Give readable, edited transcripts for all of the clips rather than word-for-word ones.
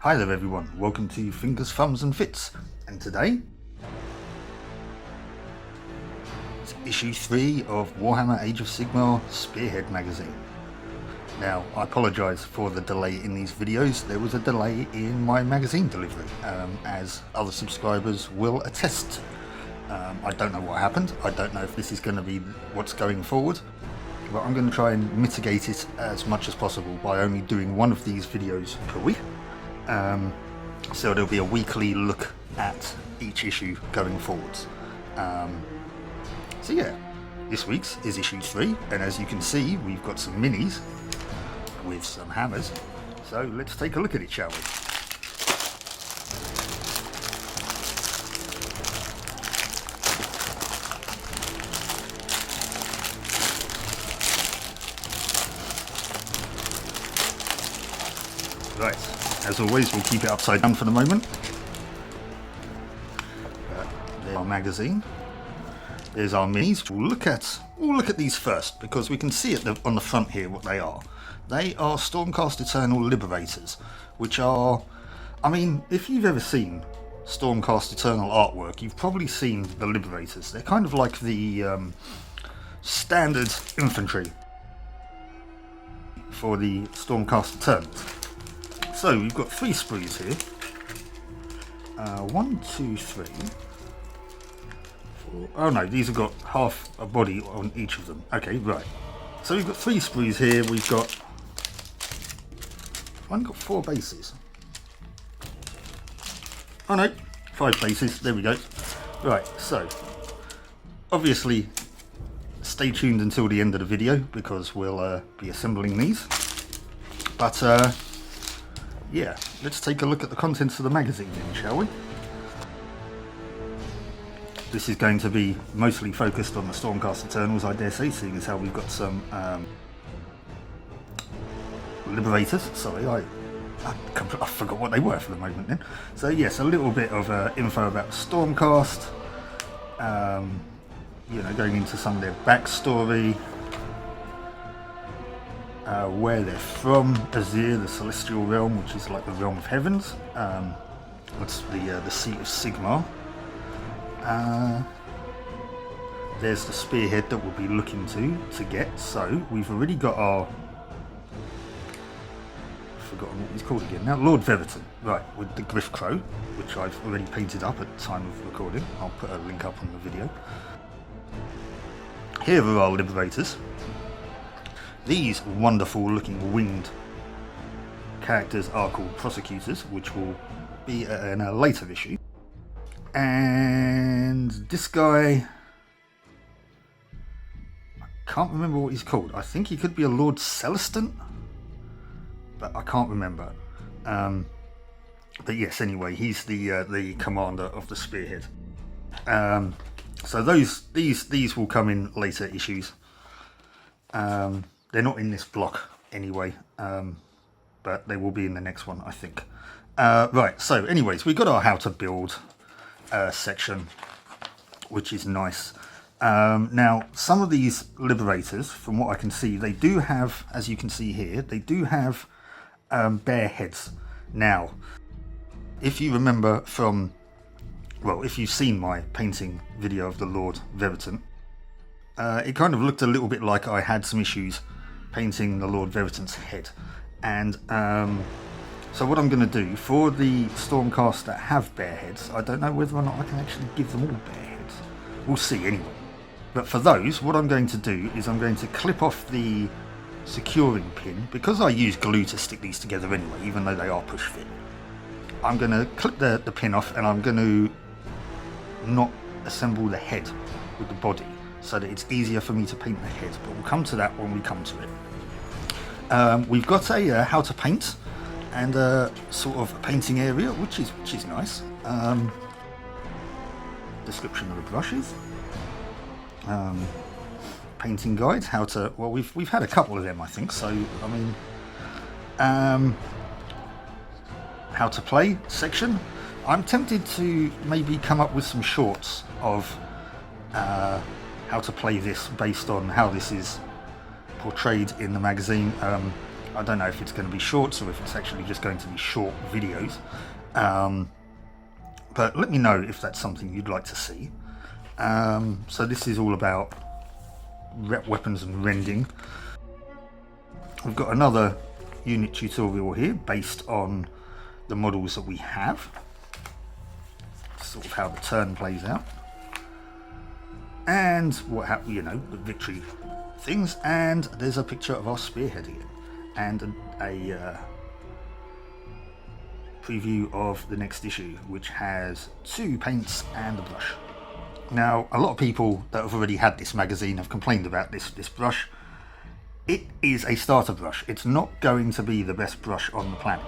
Hi there everyone, welcome to Fingers, Thumbs and Fits, and today it's issue 3 of Warhammer Age of Sigmar Spearhead magazine. Now, I apologise for the delay in these videos. There was a delay in my magazine delivery, as other subscribers will attest to. I don't know what happened, I don't know if this is going to be what's going forward, but I'm going to try and mitigate it as much as possible by only doing one of these videos per week. So there'll be a weekly look at each issue going forwards. So yeah, this week's is issue 3, and as you can see, we've got some minis with some hammers. So let's take a look at it, shall we? Right. As always, we'll keep it upside down for the moment. There's our magazine. There's our minis. We'll look at these first because we can see on the front here what they are. They are Stormcast Eternal Liberators, which are, I mean, if you've ever seen Stormcast Eternal artwork, you've probably seen the Liberators. They're kind of like the standard infantry for the Stormcast Eternals. So we've got 3 sprues here. 1, 2, 3, 4. Oh no, these have got half a body on each of them. Okay, right. So we've got 3 sprues here. We've got 4 bases. Oh no, 5 bases. There we go. Right. So obviously, stay tuned until the end of the video because we'll be assembling these. But yeah, let's take a look at the contents of the magazine then, shall we? This is going to be mostly focused on the Stormcast Eternals, I dare say, seeing as how we've got some Liberators. Sorry, I forgot what they were for the moment then. So yes, a little bit of info about Stormcast, you know, going into some of their backstory. Where they're from, Azir, the celestial realm, which is like the realm of heavens. What's the seat of Sigmar. There's the spearhead that we'll be looking to get. So we've already got our, I've forgotten what he's called again now, Lord Vermintide, right, with the Griff Crow, which I've already painted up at the time of recording. I'll put a link up on the video. Here are our Liberators. These wonderful looking winged characters are called Prosecutors, which will be in a later issue. And this guy, I can't remember what he's called. I think he could be a Lord Celestant, but I can't remember. But yes, anyway, he's the commander of the Spearhead. So these will come in later issues. They're not in this block anyway, but they will be in the next one, I think. Right, so anyways, we've got our how to build section, which is nice. Now, some of these Liberators, from what I can see, they do have, as you can see here, they do have bare heads. Now, if you remember from, well, if you've seen my painting video of the Lord Vermintide, it kind of looked a little bit like I had some issues painting the Lord Vermintide's head. And so what I'm going to do for the Stormcast that have bare heads, I don't know whether or not I can actually give them all bare heads. We'll see anyway. But for those, what I'm going to do is I'm going to clip off the securing pin, because I use glue to stick these together anyway, even though they are push fit. I'm going to clip the pin off, and I'm going to not assemble the head with the body, so that it's easier for me to paint the head, but we'll come to that when we come to it. We've got a how to paint and a sort of painting area, which is nice. Description of the brushes. Painting guide, how to, well, we've had a couple of them, I think. So I mean, how to play section. I'm tempted to maybe come up with some shorts of how to play this based on how this is portrayed in the magazine. I don't know if it's going to be shorts or if it's actually just going to be short videos. But let me know if that's something you'd like to see. So this is all about weapons and rending. We've got another unit tutorial here based on the models that we have. Sort of how the turn plays out. And what happened, you know, the victory things. And there's a picture of our spearhead here. And a preview of the next issue, which has 2 paints and a brush. Now, a lot of people that have already had this magazine have complained about this brush. It is a starter brush. It's not going to be the best brush on the planet.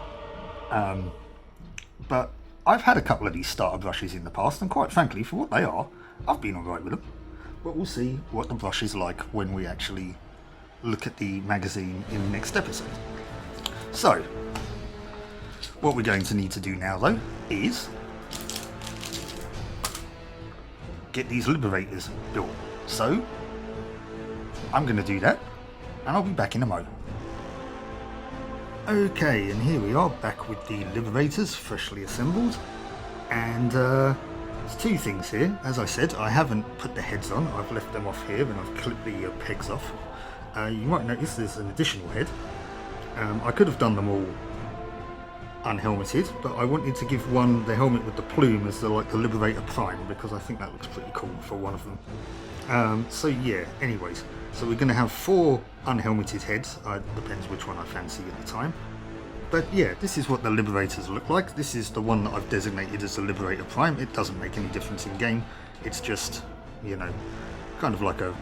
But I've had a couple of these starter brushes in the past, and quite frankly, for what they are, I've been alright with them. But we'll see what the brush is like when we actually look at the magazine in the next episode. So, what we're going to need to do now, though, is get these Liberators built. So, I'm going to do that, and I'll be back in a mo. Okay, and here we are, back with the Liberators, freshly assembled. And there's 2 things here. As I said, I haven't put the heads on. I've left them off here, and I've clipped the pegs off. You might notice there's an additional head. I could have done them all unhelmeted, but I wanted to give one the helmet with the plume as the Liberator Prime, because I think that looks pretty cool for one of them. So yeah, anyways, so we're going to have 4 unhelmeted heads. Depends which one I fancy at the time. But yeah, this is what the Liberators look like. This is the one that I've designated as the Liberator Prime. It doesn't make any difference in game. It's just, you know, kind of like a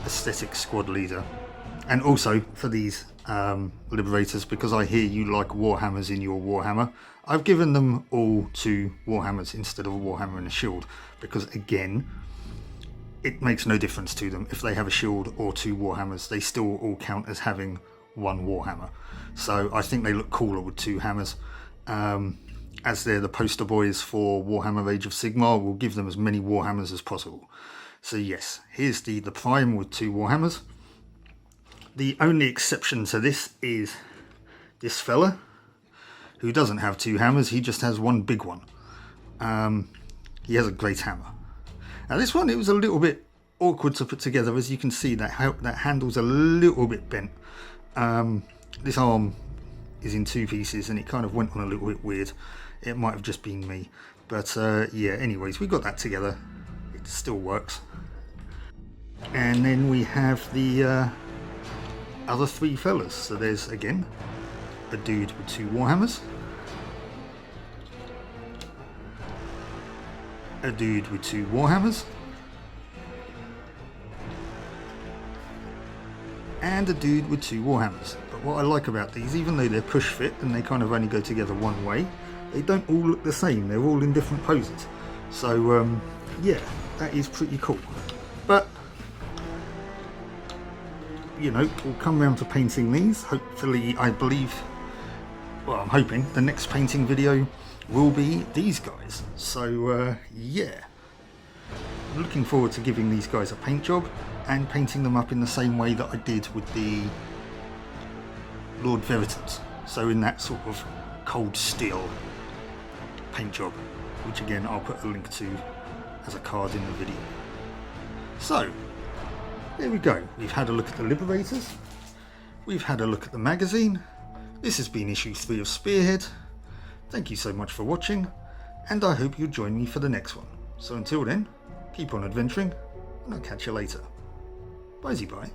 aesthetic squad leader. And also for these Liberators, because I hear you like Warhammers in your Warhammer, I've given them all 2 Warhammers instead of a Warhammer and a shield, because again, it makes no difference to them if they have a shield or 2 Warhammers. They still all count as having 1 Warhammer. So I think they look cooler with 2 hammers. As they're the poster boys for Warhammer Age of Sigmar, we'll give them as many Warhammers as possible. So yes, here's the Prime with 2 Warhammers. The only exception to this is this fella, who doesn't have 2 hammers, he just has 1 big one. He has a great hammer. Now this one, it was a little bit awkward to put together. As you can see, that handle's a little bit bent. This arm is in 2 pieces, and it kind of went on a little bit weird. It might have just been me. But yeah, anyways, we got that together. It still works. And then we have the other 3 fellas. So there's, again, a dude with 2 Warhammers. A dude with 2 Warhammers. And a dude with 2 Warhammers. But what I like about these, even though they're push fit and they kind of only go together one way, they don't all look the same. They're all in different poses. So yeah, that is pretty cool. But you know, we'll come around to painting these. Hopefully, I believe, well, I'm hoping the next painting video will be these guys. So yeah, I'm looking forward to giving these guys a paint job and painting them up in the same way that I did with the Lord Vermintide. So in that sort of cold steel paint job, which again I'll put a link to as a card in the video. So there we go. We've had a look at the Liberators. We've had a look at the magazine. This has been issue 3 of Spearhead. Thank you so much for watching, and I hope you'll join me for the next one. So until then, keep on adventuring, and I'll catch you later. Bye-bye.